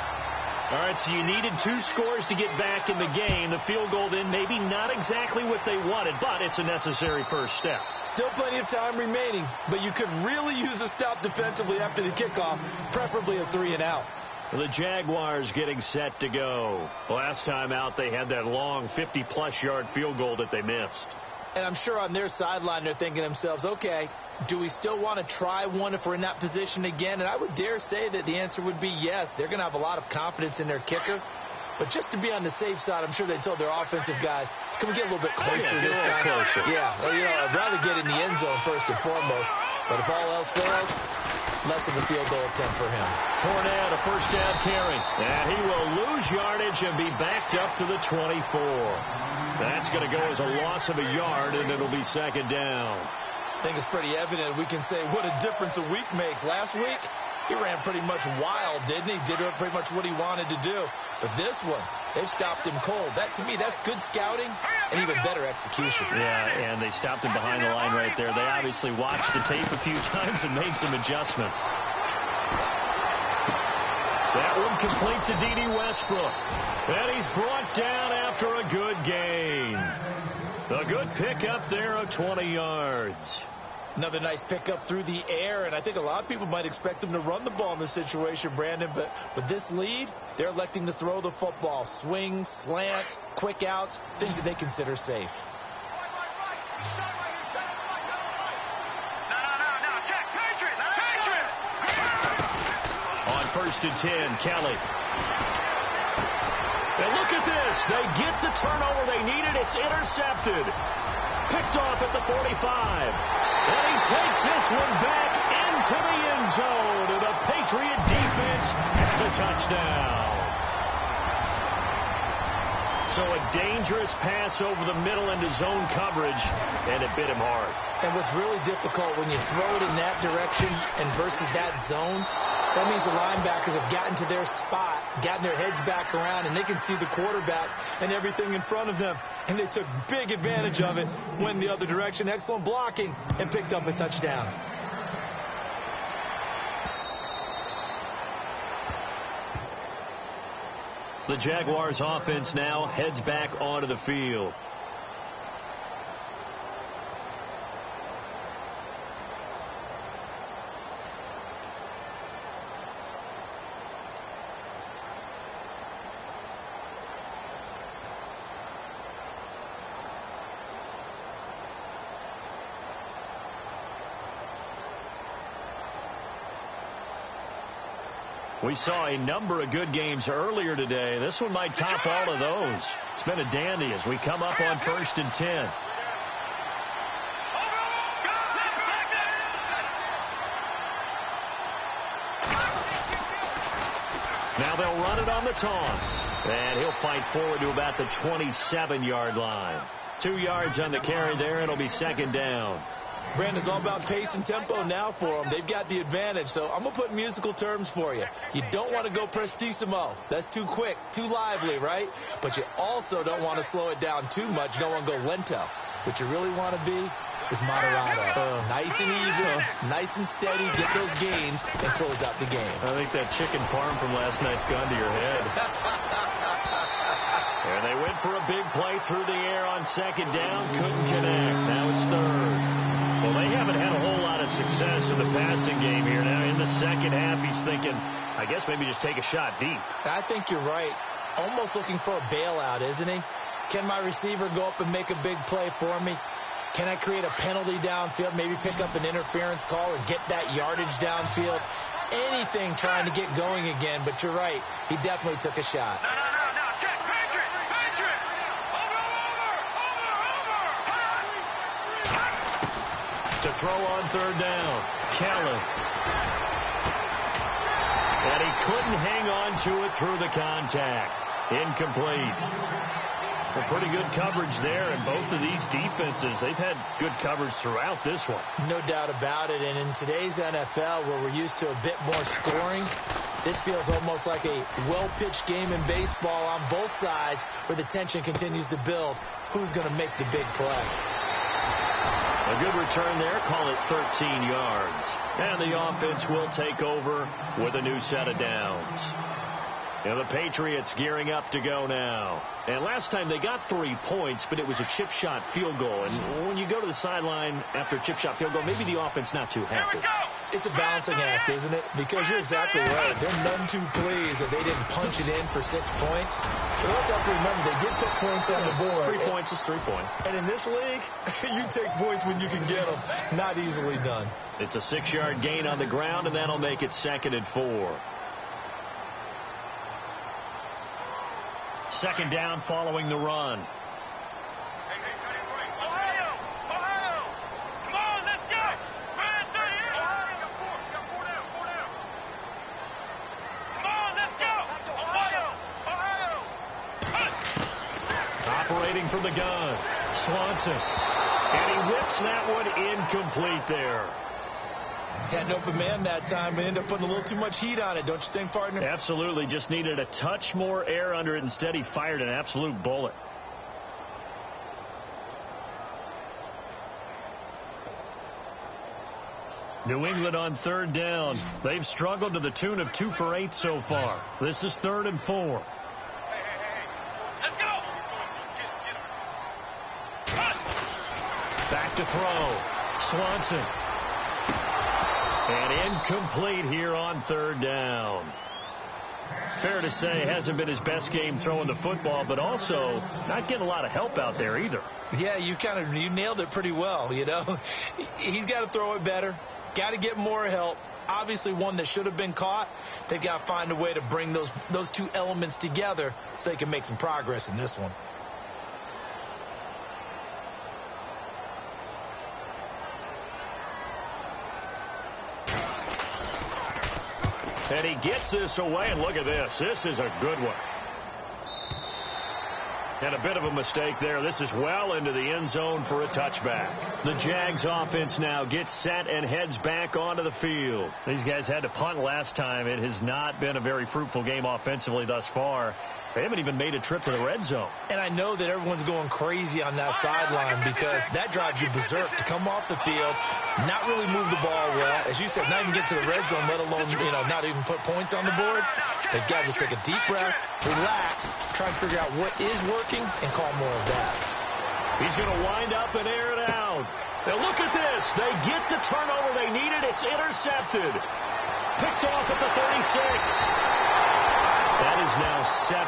All right, so you needed 2 scores to get back in the game. The field goal then maybe not exactly what they wanted, but it's a necessary first step. Still plenty of time remaining, but you could really use a stop defensively after the kickoff, preferably a 3 and out. The Jaguars getting set to go. Last time out, they had that long 50-plus yard field goal that they missed. And I'm sure on their sideline they're thinking to themselves, okay, do we still want to try one if we're in that position again? And I would dare say that the answer would be yes. They're going to have a lot of confidence in their kicker. But just to be on the safe side, I'm sure they told their offensive guys, can we get a little bit closer this time? Closer. Yeah, well, I'd rather get in the end zone first and foremost. But if all else fails, less of a field goal attempt for him. Fournette, a first down carry. And he will lose yardage and be backed up to the 24. That's going to go as a loss of a yard, and it'll be 2nd down. I think it's pretty evident. We can say what a difference a week makes. Last week, he ran pretty much wild, didn't he? Did pretty much what he wanted to do. But this one, they've stopped him cold. That, to me, that's good scouting and even better execution. Yeah, and they stopped him behind the line right there. They obviously watched the tape a few times and made some adjustments. That one complete to D.D. Westbrook. And he's brought down after a good gain. A good pickup there of 20 yards. Another nice pickup through the air, and I think a lot of people might expect them to run the ball in this situation, Brandon, but with this lead, they're electing to throw the football. Swings, slants, quick outs, things that they consider safe. On 1st and 10, Kelly. And look at this. They get the turnover they needed. It's intercepted. Picked off at the 45. And he takes this one back into the end zone. And the Patriot defense has a touchdown. So a dangerous pass over the middle into zone coverage, and it bit him hard. And what's really difficult when you throw it in that direction and versus that zone, that means the linebackers have gotten to their spot, gotten their heads back around, and they can see the quarterback and everything in front of them. And they took big advantage of it, went the other direction, excellent blocking, and picked up a touchdown. The Jaguars offense now heads back onto the field. We saw a number of good games earlier today. This one might top all of those. It's been a dandy as we come up on 1st and 10. Now they'll run it on the toss. And he'll fight forward to about the 27-yard line. 2 yards on the carry there. It'll be 2nd down. Brandon, it's all about pace and tempo now for them. They've got the advantage. So I'm going to put musical terms for you. You don't want to go prestissimo. That's too quick, too lively, right? But you also don't want to slow it down too much. You don't want to go lento. What you really want to be is moderato. Nice and even, nice and steady, get those gains, and close out the game. I think that chicken parm from last night's gone to your head. And they went for a big play through the air on second down. Couldn't connect. Now it's third. Well, they haven't had a whole lot of success in the passing game here. Now in the second half, he's thinking, I guess maybe just take a shot deep. I think you're right. Almost looking for a bailout, isn't he? Can my receiver go up and make a big play for me? Can I create a penalty downfield, maybe pick up an interference call or get that yardage downfield? Anything trying to get going again, but you're right. He definitely took a shot. No, check, Patriot! Over! To throw on third down, Kellen. And he couldn't hang on to it through the contact. Incomplete. Well, pretty good coverage there, and both of these defenses, they've had good coverage throughout this one. No doubt about it, and in today's NFL, where we're used to a bit more scoring, this feels almost like a well-pitched game in baseball on both sides where the tension continues to build. Who's going to make the big play? A good return there, call it 13 yards. And the offense will take over with a new set of downs. And the Patriots gearing up to go now. And last time they got 3 points, but it was a chip shot field goal. And when you go to the sideline after a chip shot field goal, maybe the offense not too happy. It's a balancing act, isn't it? Because you're exactly right. They're none too pleased that they didn't punch it in for 6 points. But also have to remember, they did put points on the board. 3 points is 3 points. And in this league, you take points when you can get them. Not easily done. It's a 6-yard gain on the ground, and that'll make it 2nd and 4. Second down following the run. Ohio! Come on, let's go! Ohio, got four down. Come on, let's go! Ohio! Operating from the gun, Swanson. And he whips that one incomplete there. Had an open man that time, but ended up putting a little too much heat on it, don't you think, partner? Absolutely. Just needed a touch more air under it. Instead, he fired an absolute bullet. New England on third down. They've struggled to the tune of 2 for 8 so far. This is 3rd and 4. Let's go! Back to throw. Swanson. And incomplete here on third down. Fair to say, hasn't been his best game throwing the football, but also not getting a lot of help out there either. Yeah, you nailed it pretty well, you know. He's got to throw it better. Got to get more help. Obviously one that should have been caught. They've got to find a way to bring those two elements together so they can make some progress in this one. And he gets this away, and look at this. This is a good one. And a bit of a mistake there. This is well into the end zone for a touchback. The Jags offense now gets set and heads back onto the field. These guys had to punt last time. It has not been a very fruitful game offensively thus far. They haven't even made a trip to the red zone. And I know that everyone's going crazy on that sideline because that drives you berserk to come off the field, not really move the ball well. As you said, not even get to the red zone, let alone, not even put points on the board. They've got to just take a deep breath, relax, try and figure out what is working, and call more of that. He's going to wind up and air it out. Now look at this. They get the turnover they needed. It's intercepted. Picked off at the 36. That is now 7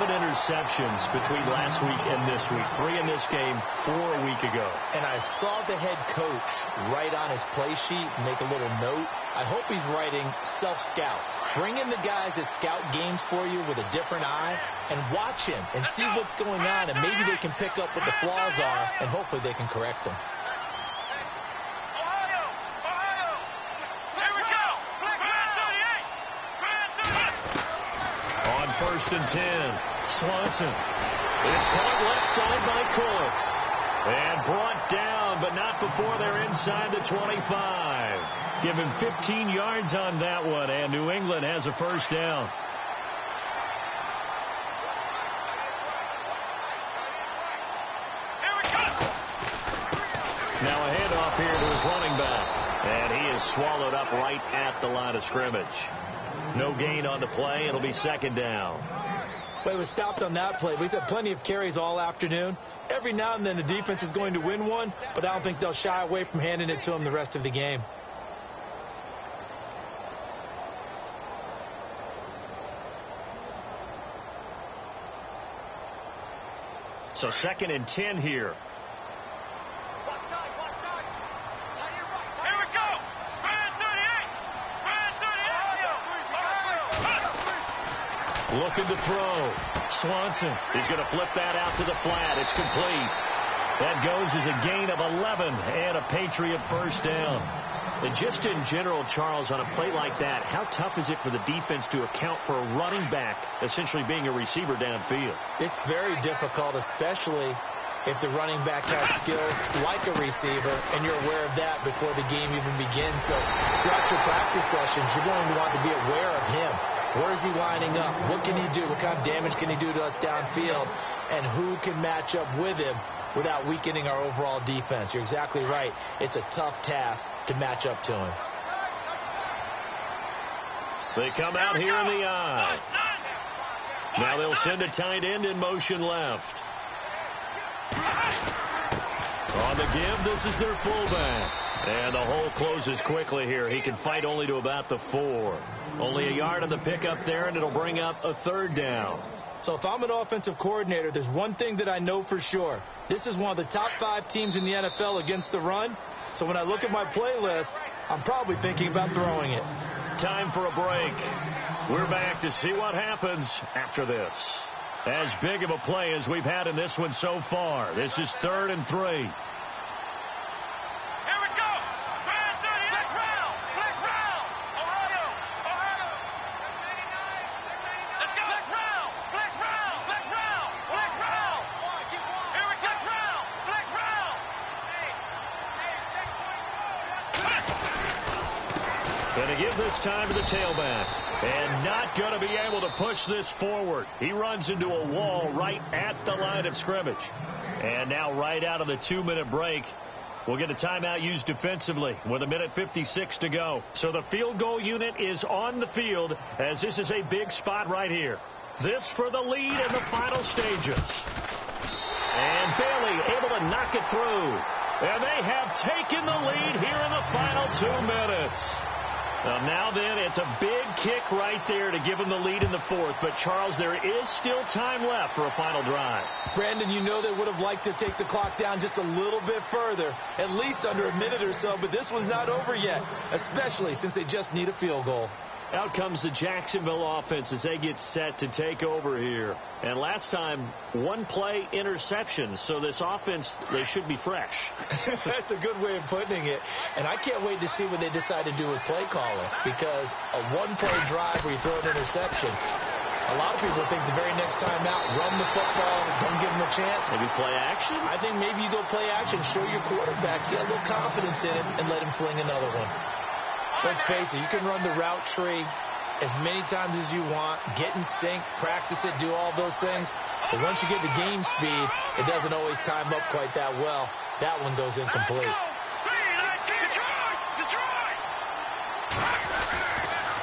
interceptions between last week and this week. 3 in this game, 4 a week ago. And I saw the head coach write on his play sheet, make a little note. I hope he's writing self-scout. Bring in the guys that scout games for you with a different eye and watch him and see what's going on, and maybe they can pick up what the flaws are, and hopefully they can correct them. First and 10. Swanson. It's caught left side by Cooks. And brought down, but not before they're inside the 25. Give him 15 yards on that one, and New England has a first down. Now a handoff here to his running back. And he is swallowed up right at the line of scrimmage. No gain on the play. It'll be second down. Well, he was stopped on that play. He's had plenty of carries all afternoon. Every now and then the defense is going to win one, but I don't think they'll shy away from handing it to him the rest of the game. So 2nd and 10 here. Looking to throw. Swanson. He's going to flip that out to the flat. It's complete. That goes as a gain of 11 and a Patriot first down. And just in general, Charles, on a play like that, how tough is it for the defense to account for a running back essentially being a receiver downfield? It's very difficult, especially if the running back has skills like a receiver, and you're aware of that before the game even begins. So throughout your practice sessions, you're going to want to be aware of him. Where is he lining up? What can he do? What kind of damage can he do to us downfield? And who can match up with him without weakening our overall defense? You're exactly right. It's a tough task to match up to him. They come out here in the eye. Now they'll send a tight end in motion left. On the give, this is their fullback. And the hole closes quickly here. He can fight only to about the 4. Only a yard on the pickup there, and it'll bring up a third down. So if I'm an offensive coordinator, there's one thing that I know for sure. This is one of the top 5 teams in the NFL against the run. So when I look at my playlist, I'm probably thinking about throwing it. Time for a break. We're back to see what happens after this. As big of a play as we've had in this one so far. This is 3rd and 3. Going to give this time to the tailback. And not going to be able to push this forward. He runs into a wall right at the line of scrimmage. And now right out of the 2-minute break, we'll get a timeout used defensively with 1:56 to go. So the field goal unit is on the field as this is a big spot right here. This for the lead in the final stages. And Bailey able to knock it through. And they have taken the lead here in the final 2 minutes. Now then, it's a big kick right there to give them the lead in the 4th. But, Charles, there is still time left for a final drive. Brandon, you know they would have liked to take the clock down just a little bit further, at least under a minute or so. But this was not over yet, especially since they just need a field goal. Out comes the Jacksonville offense as they get set to take over here. And last time, 1-play interception. So this offense, they should be fresh. That's a good way of putting it. And I can't wait to see what they decide to do with play calling. Because a 1-play drive where you throw an interception, a lot of people think the very next time out, run the football, don't give them a chance. Maybe play action? I think maybe you go play action, show your quarterback, get a little confidence in him, and let him fling another one. Let's face it, you can run the route tree as many times as you want, get in sync, practice it, do all those things. But once you get to game speed, it doesn't always time up quite that well. That one goes incomplete.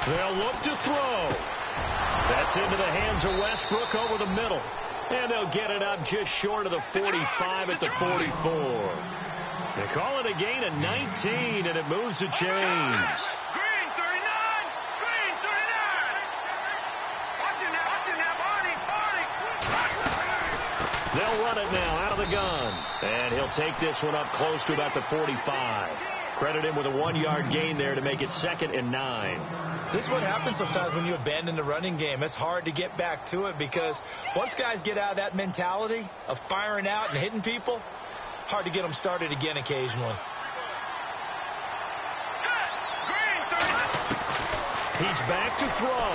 They'll look to throw. That's into the hands of Westbrook over the middle. And they'll get it up just short of the 45 at the 44. They call it a gain of 19, and it moves the chains. Green 39! Green 39! Watch it now, Barney! They'll run it now out of the gun. And he'll take this one up close to about the 45. Credit him with a 1-yard gain there to make it 2nd and 9. This is what happens sometimes when you abandon the running game. It's hard to get back to it because once guys get out of that mentality of firing out and hitting people, hard to get them started again occasionally. He's back to throw.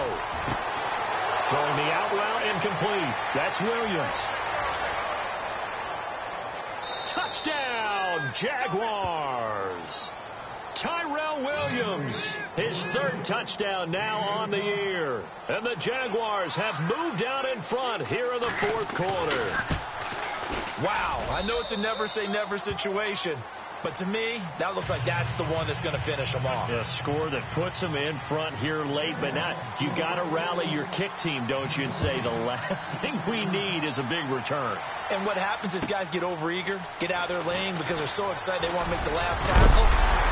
Throwing the out route incomplete. That's Williams. Touchdown, Jaguars. Tyrell Williams, his third touchdown now on the year. And the Jaguars have moved out in front here in the fourth quarter. Wow, I know it's a never-say-never situation, but to me, that looks like that's the one that's going to finish them off. A score that puts them in front here late, but now you got to rally your kick team, don't you, and say the last thing we need is a big return. And what happens is guys get overeager, get out of their lane because they're so excited they want to make the last tackle.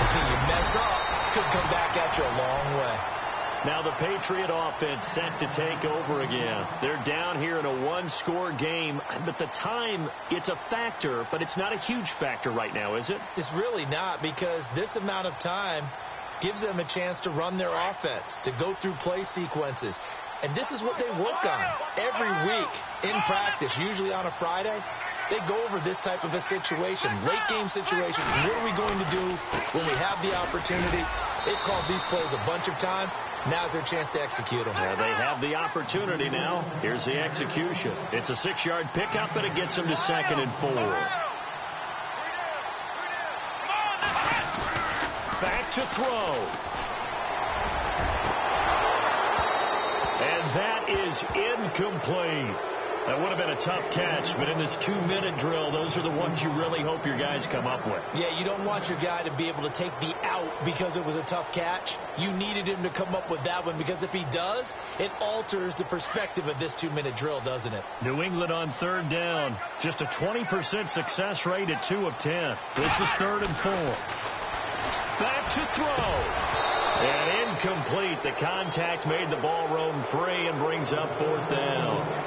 You mess up, could come back at you a long way. Now the Patriot offense set to take over again. They're down here in a one-score game, but the time, it's a factor, but it's not a huge factor right now, is it? It's really not, because this amount of time gives them a chance to run their offense, to go through play sequences. And this is what they work on every week in practice, usually on a Friday. They go over this type of a situation, late game situation. What are we going to do when we have the opportunity? They've called these plays a bunch of times. Now's their chance to execute them. Yeah, they have the opportunity now. Here's the execution. It's a 6-yard pickup, and it gets them to 2nd and 4. Back to throw. And that is incomplete. That would have been a tough catch, but in this 2-minute drill, those are the ones you really hope your guys come up with. Yeah, you don't want your guy to be able to take the out because it was a tough catch. You needed him to come up with that one, because if he does, it alters the perspective of this 2-minute drill, doesn't it? New England on 3rd down. Just a 20% success rate at 2 of 10. This is 3rd and 4. Back to throw. And incomplete. The contact made the ball roam free and brings up 4th down.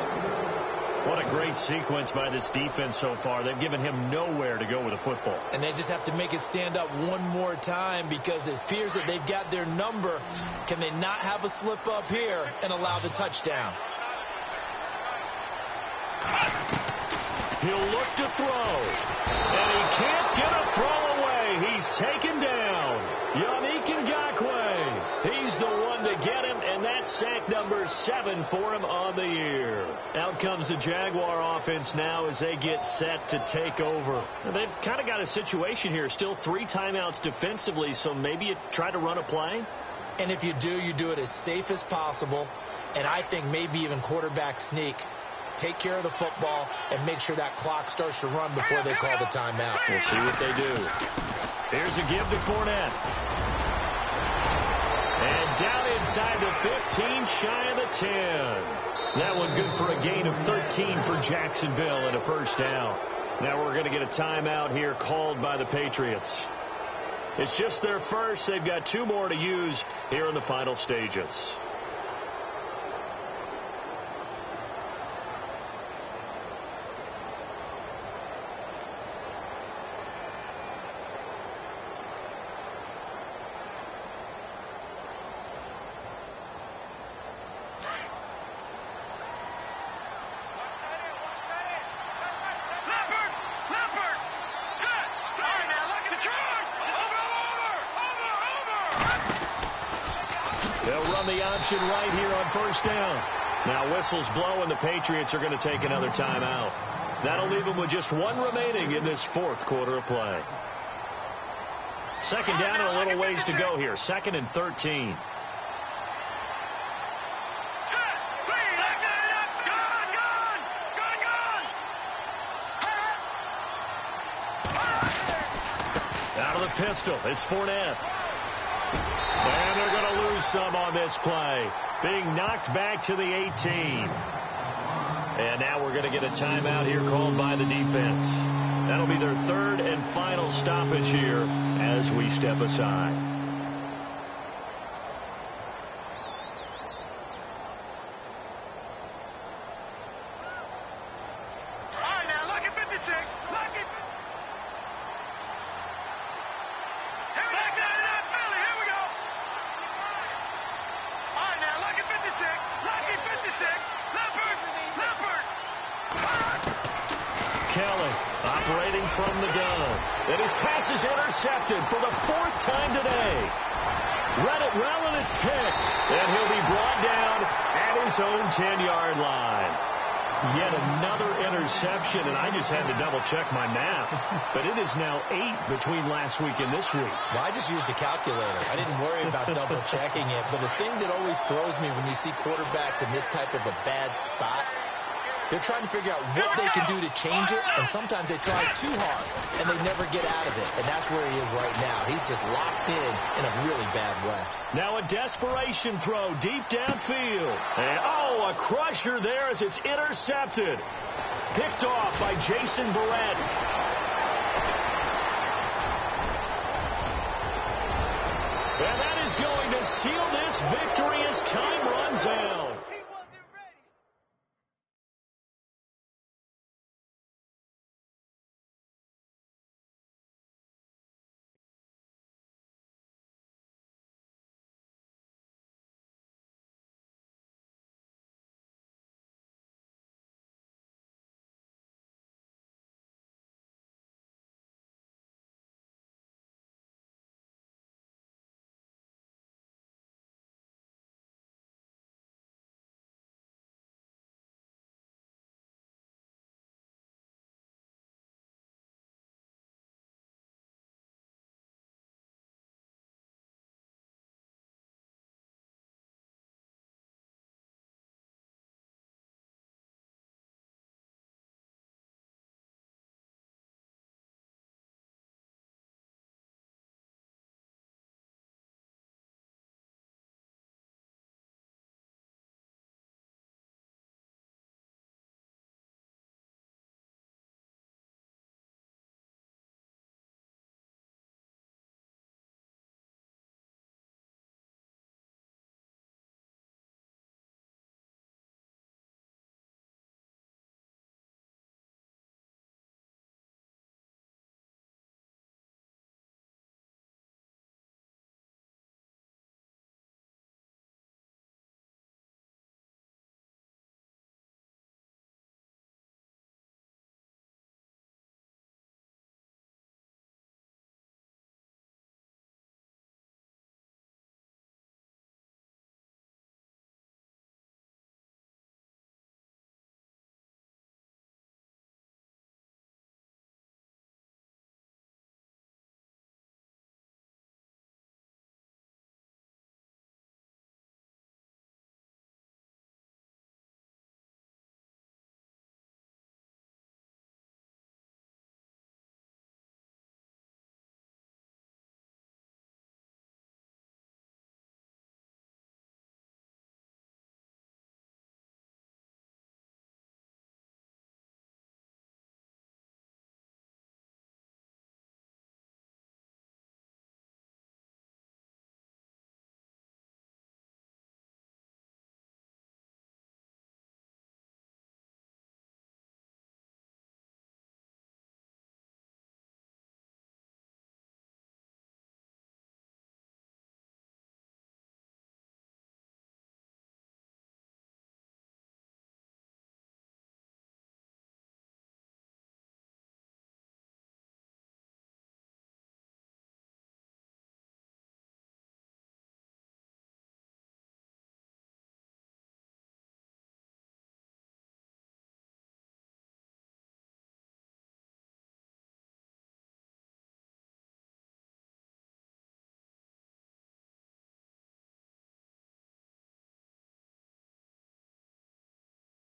What a great sequence by this defense so far. They've given him nowhere to go with the football. And they just have to make it stand up one more time, because it appears that they've got their number. Can they not have a slip up here and allow the touchdown? He'll look to throw. And he can't get a throw away. He's taken down. Yannick Ngakoue. He's the one to get him, and that's sack number 7 for him on the year. Out comes the Jaguar offense now as they get set to take over. And they've kind of got a situation here. Still 3 timeouts defensively, so maybe you try to run a play. And if you do it as safe as possible, and I think maybe even quarterback sneak. Take care of the football and make sure that clock starts to run before they call the timeout. We'll see what they do. Here's a give to Fournette. And down inside the 15, shy of the 10. That one good for a gain of 13 for Jacksonville and a 1st down. Now we're going to get a timeout here called by the Patriots. It's just their first. They've got 2 more to use here in the final stages. The option right here on 1st down. Now whistles blow, and the Patriots are going to take another timeout. That'll leave them with just 1 remaining in this 4th quarter of play. 2nd down and a little ways to go here. 2nd and 13. Out of the pistol, it's Fournette. And they're going to lose some on this play. Being knocked back to the 18. And now we're going to get a timeout here called by the defense. That'll be their 3rd and final stoppage here as we step aside. Kelly operating from the gun. And his pass is intercepted for the 4th time today. Read it well, and it's picked. And he'll be brought down at his own 10-yard line. Yet another interception, and I just had to double-check my math. But it is now 8 between last week and this week. Well, I just used a calculator. I didn't worry about double-checking it. But the thing that always throws me when you see quarterbacks in this type of a bad spot, they're trying to figure out what they can do to change it, and sometimes they try too hard, and they never get out of it. And that's where he is right now. He's just locked in a really bad way. Now a desperation throw deep downfield. And, oh, a crusher there as it's intercepted. Picked off by Jason Barrett. And that is going to seal this victory